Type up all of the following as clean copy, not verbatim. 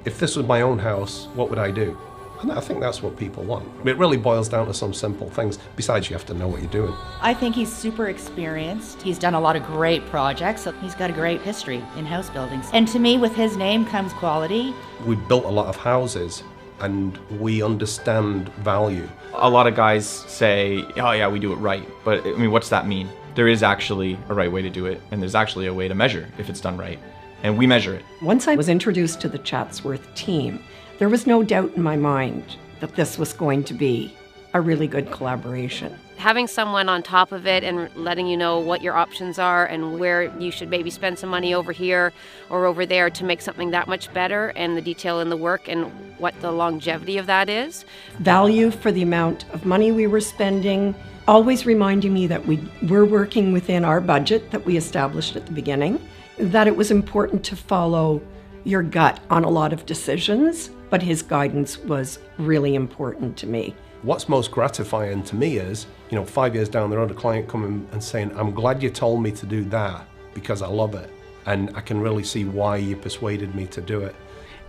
if this was my own house, what would I do? And I think that's what people want. It really boils down to some simple things. Besides, you have to know what you're doing. I think he's super experienced. He's done a lot of great projects, so he's got a great history in house buildings. And to me, with his name comes quality. We've built a lot of houses, and we understand value. A lot of guys say, oh yeah, we do it right. But I mean, what's that mean? There is actually a right way to do it, and there's actually a way to measure if it's done right. And we measure it. Once I was introduced to the Chatsworth team, there was no doubt in my mind that this was going to be a really good collaboration. Having someone on top of it and letting you know what your options are and where you should maybe spend some money over here or over there to make something that much better, and the detail in the work and what the longevity of that is. Value for the amount of money we were spending, always reminding me that we were working within our budget that we established at the beginning, that it was important to follow your gut on a lot of decisions, but his guidance was really important to me. What's most gratifying to me is, 5 years down the road, a client coming and saying, I'm glad you told me to do that because I love it. And I can really see why you persuaded me to do it.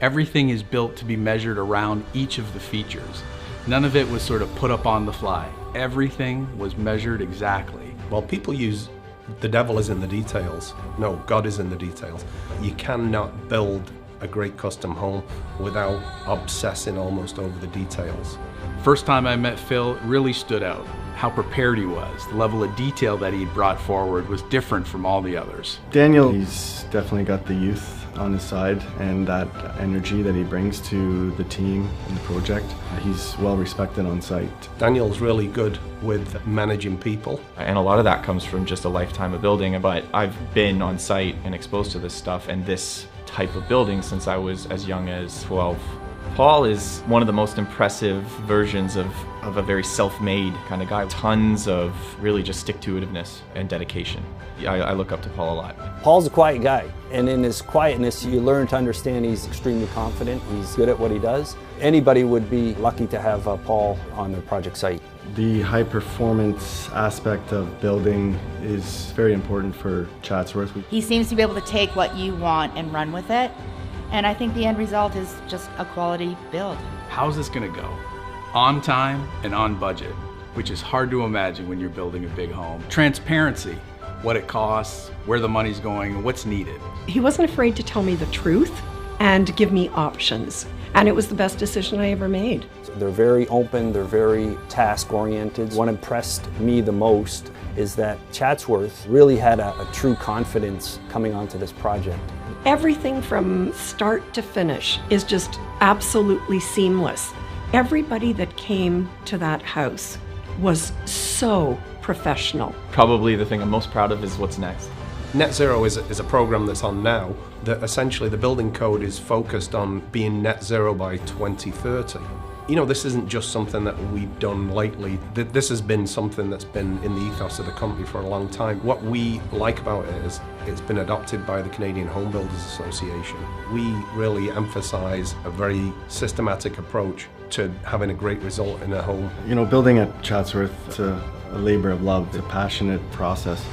Everything is built to be measured around each of the features. None of it was sort of put up on the fly. Everything was measured exactly. Well, people use the devil is in the details. No, God is in the details. You cannot build a great custom home without obsessing almost over the details. First time I met Phil, it really stood out. How prepared he was. The level of detail that he brought forward was different from all the others. Daniel, he's definitely got the youth on his side and that energy that he brings to the team and the project. He's well respected on site. Daniel's really good with managing people. And a lot of that comes from just a lifetime of building, but I've been on site and exposed to this stuff and this type of building since I was as young as 12. Paul is one of the most impressive versions of a very self-made kind of guy. Tons of really just stick-to-itiveness and dedication. I look up to Paul a lot. Paul's a quiet guy, and in his quietness you learn to understand he's extremely confident, he's good at what he does. Anybody would be lucky to have Paul on their project site. The high performance aspect of building is very important for Chatsworth. He seems to be able to take what you want and run with it. And I think the end result is just a quality build. How's this gonna go? On time and on budget, which is hard to imagine when you're building a big home. Transparency, what it costs, where the money's going, and what's needed. He wasn't afraid to tell me the truth and give me options. And it was the best decision I ever made. They're very open, they're very task-oriented. What impressed me the most is that Chatsworth really had a true confidence coming onto this project. Everything from start to finish is just absolutely seamless. Everybody that came to that house was so professional. Probably the thing I'm most proud of is what's next. Net Zero is a program that's on now that essentially the building code is focused on being net zero by 2030. This isn't just something that we've done lately. This has been something that's been in the ethos of the company for a long time. What we like about it is it's been adopted by the Canadian Home Builders Association. We really emphasize a very systematic approach to having a great result in a home. Building at Chatsworth, it's a labor of love. It's a passionate process.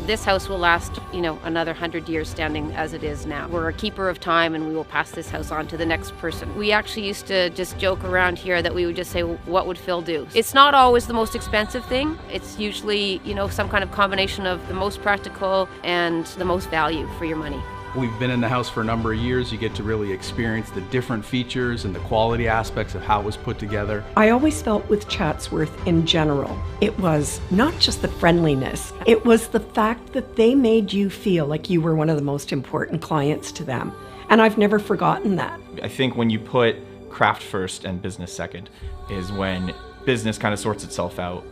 This house will last, another 100 years standing as it is now. We're a keeper of time, and we will pass this house on to the next person. We actually used to just joke around here that we would just say, well, what would Phil do? It's not always the most expensive thing. It's usually, some kind of combination of the most practical and the most value for your money. We've been in the house for a number of years. You get to really experience the different features and the quality aspects of how it was put together. I always felt with Chatsworth in general, it was not just the friendliness, it was the fact that they made you feel like you were one of the most important clients to them. And I've never forgotten that. I think when you put craft first and business second is when business kind of sorts itself out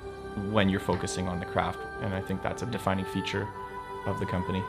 when you're focusing on the craft. And I think that's a defining feature of the company.